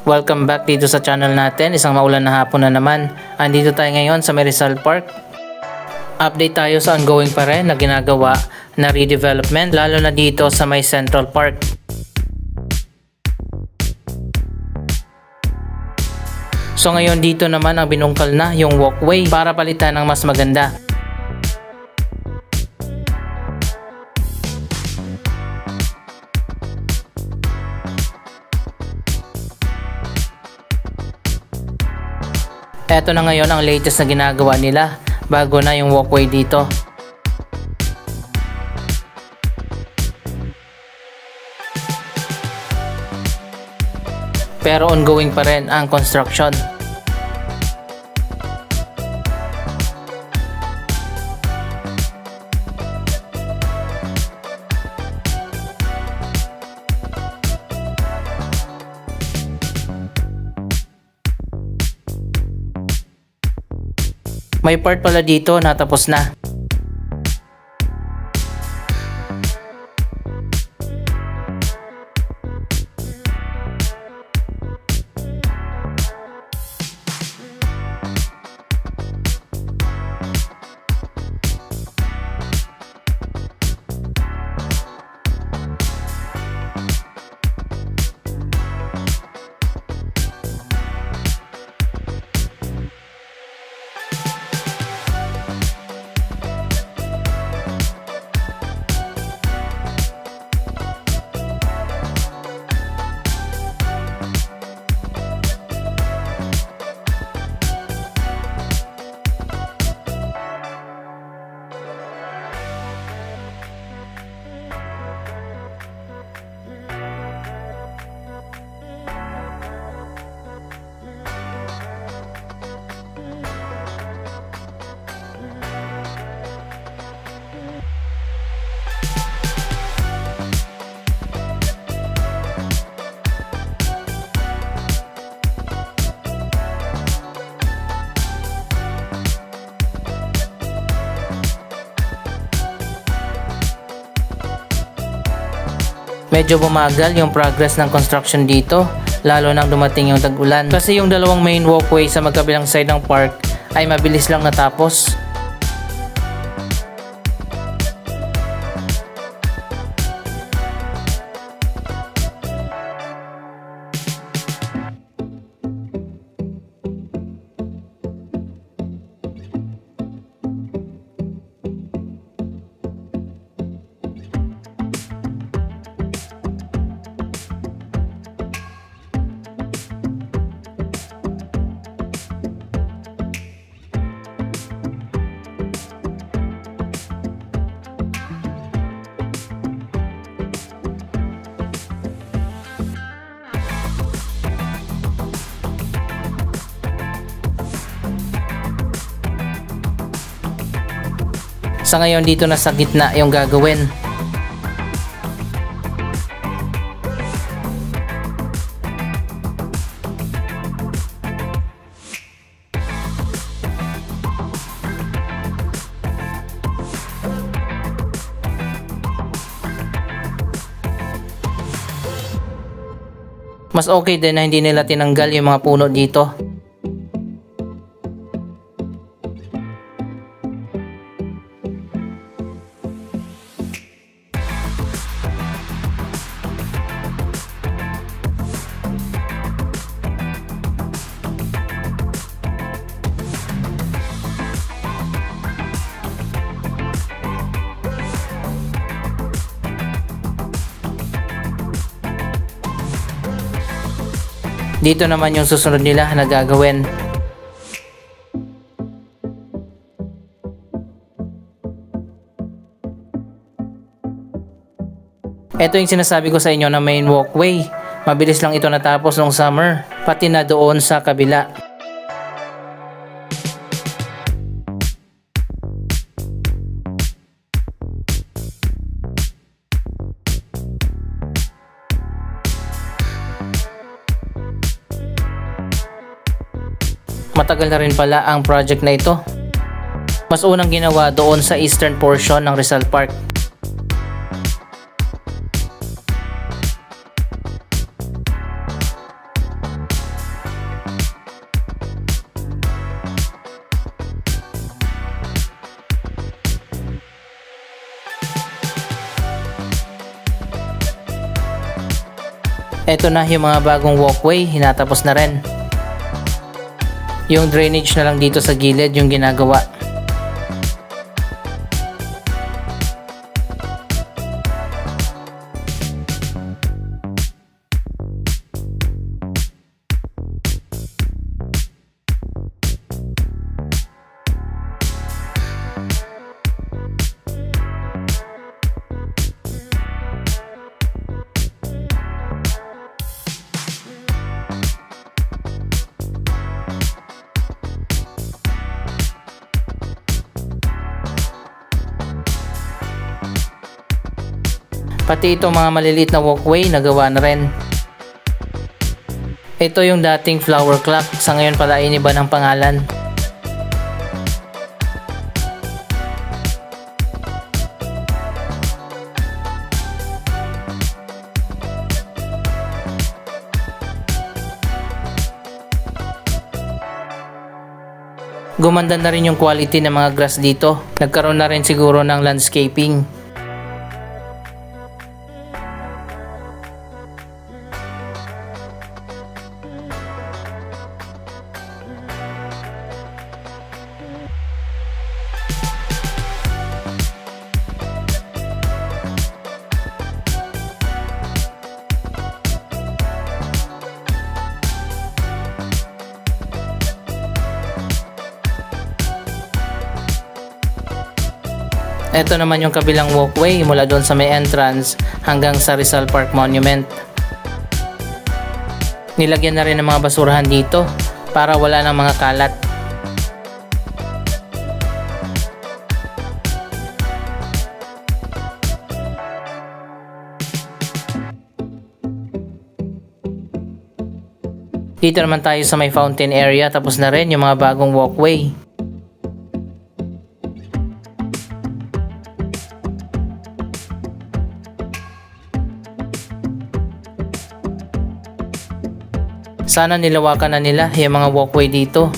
Welcome back dito sa channel natin. Isang maulan na hapon na naman. Andito tayo ngayon sa Rizal Park. Update tayo sa ongoing pa rin na ginagawa na redevelopment, lalo na dito sa may Central Park. So ngayon dito naman ang binungkal na yung walkway para palitan ng mas maganda. Eto na ngayon ang latest na ginagawa nila bago na yung walkway dito. Pero ongoing pa rin ang construction. May part pala dito na tapos na. Medyo bumagal yung progress ng construction dito, lalo nang dumating yung tag-ulan. Kasi yung dalawang main walkway sa magkabilang side ng park ay mabilis lang natapos. Sa ngayon dito na sa gitna yung gagawin. Mas okay din na hindi nila tinanggal yung mga puno dito. Dito naman yung susunod nila na gagawin. Ito yung sinasabi ko sa inyo na main walkway. Mabilis lang ito natapos nung summer, pati na doon sa kabila. Matagal na rin pala ang project na ito. Mas unang ginawa doon sa eastern portion ng Rizal Park. Ito na yung mga bagong walkway, hinatapos na rin. Yung drainage na lang dito sa gilid yung ginagawa. Pati itong mga maliliit na walkway nagawa na rin. Ito yung dating flower clock, sa ngayon pala iniba ng pangalan. Gumanda na rin yung quality ng mga grass dito. Nagkaroon na rin siguro ng landscaping. Ito naman yung kabilang walkway mula doon sa may entrance hanggang sa Rizal Park Monument. Nilagyan na rin ng mga basurahan dito para wala ng mga kalat. Dito naman tayo sa may fountain area, tapos na rin yung mga bagong walkway. Sana nilawakan na nila yung mga walkway dito.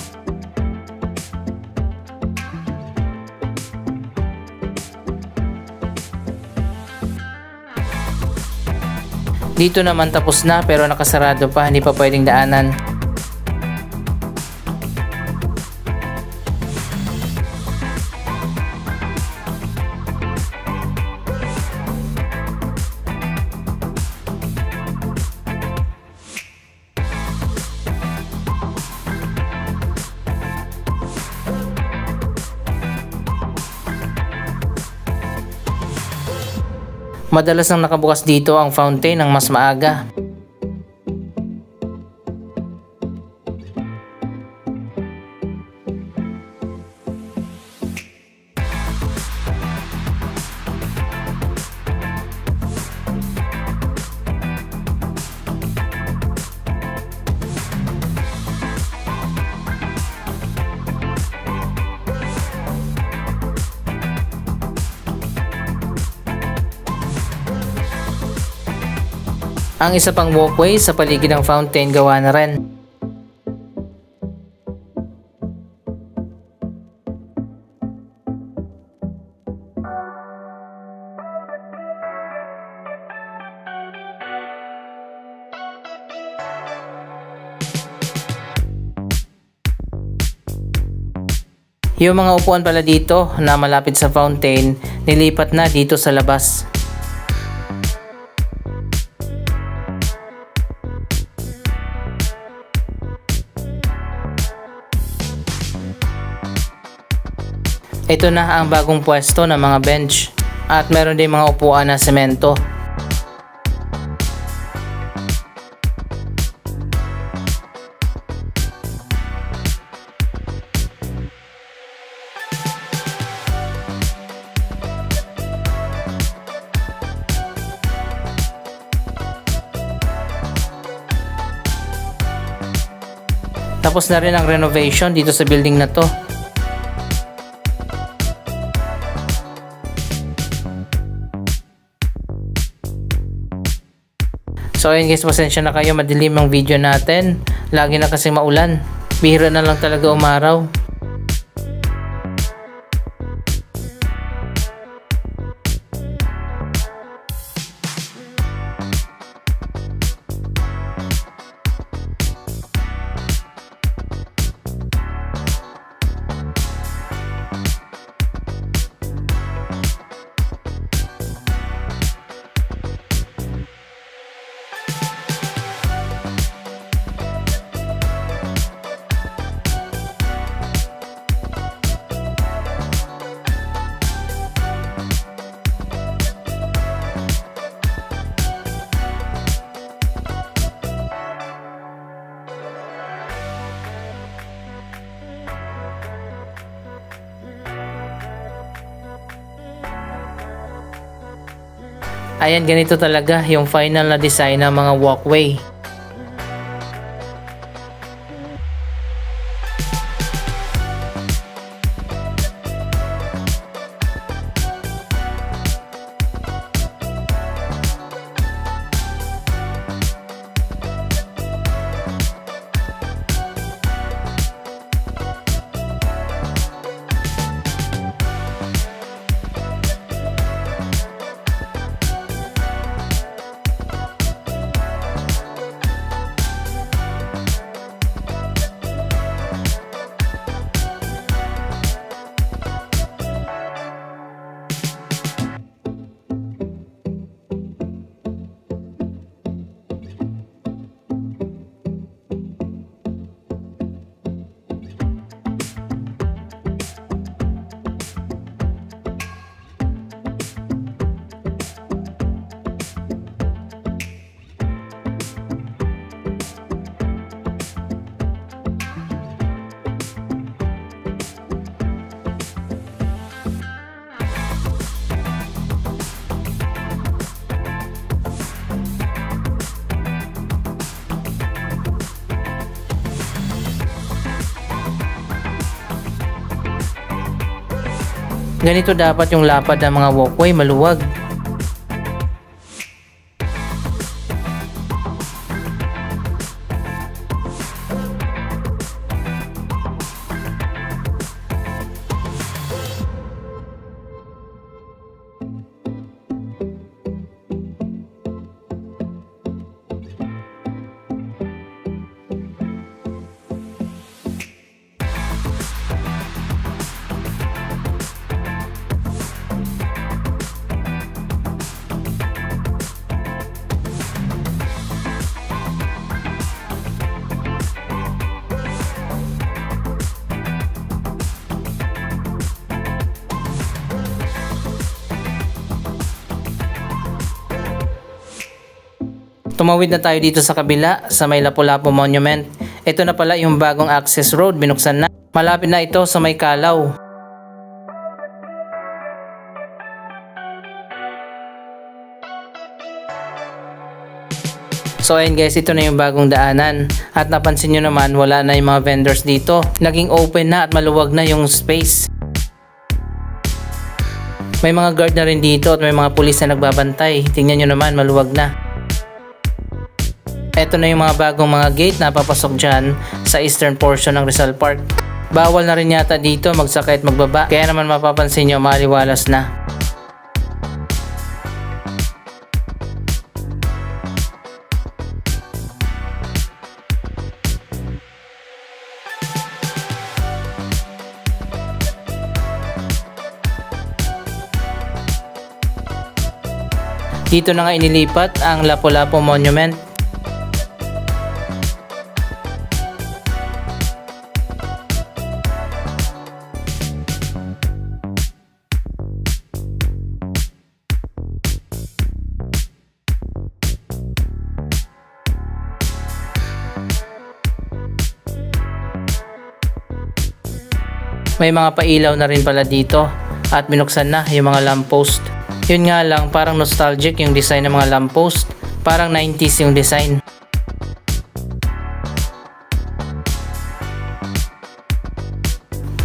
Dito naman tapos na pero nakasarado pa, hindi pa pwedeng daanan. Madalas nang nakabukas dito ang fountain ng mas maaga. Ang isa pang walkway sa paligid ng fountain gawa na rin. Yung mga upuan pala dito na malapit sa fountain, nilipat na dito sa labas. Ito na ang bagong pwesto ng mga bench at meron din mga upuan na semento. Tapos na rin ang renovation dito sa building na to. So ayun guys, pasensya na kayo, madilim ang video natin. Lagi na kasi maulan. Bihira na lang talaga umaraw. Ayan, ganito talaga yung final na design ng mga walkway. Ganito dapat yung lapad ng mga walkway, maluwag. Tumawid na tayo dito sa kabila sa may Lapu-Lapu Monument. Ito na pala yung bagong access road, binuksan na. Malapit na ito sa may Kalaw. So ayun guys, ito na yung bagong daanan. At napansin nyo naman, wala na yung mga vendors dito. Naging open na at maluwag na yung space. May mga guard na rin dito at may mga pulis na nagbabantay. Tingnan nyo naman, maluwag na. Ito na yung mga bagong mga gate na papasok dyan sa eastern portion ng Rizal Park. Bawal na rin yata dito magsakay at magbaba, kaya naman mapapansin nyo maliwalas na. Dito na nga inilipat ang Lapu-Lapu Monument. May mga pailaw na rin pala dito at binuksan na yung mga lamppost. Yun nga lang, parang nostalgic yung design ng mga lamppost. Parang 90s yung design.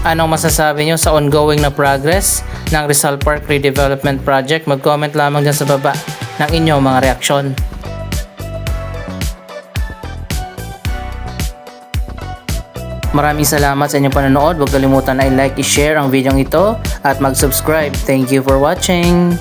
Anong masasabi nyo sa ongoing na progress ng Rizal Park Redevelopment Project? Mag-comment lamang dyan sa baba ng inyong mga reaksyon. Maraming salamat sa inyong panonood. Huwag kalimutan na i-like, i-share ang video ito at mag-subscribe. Thank you for watching!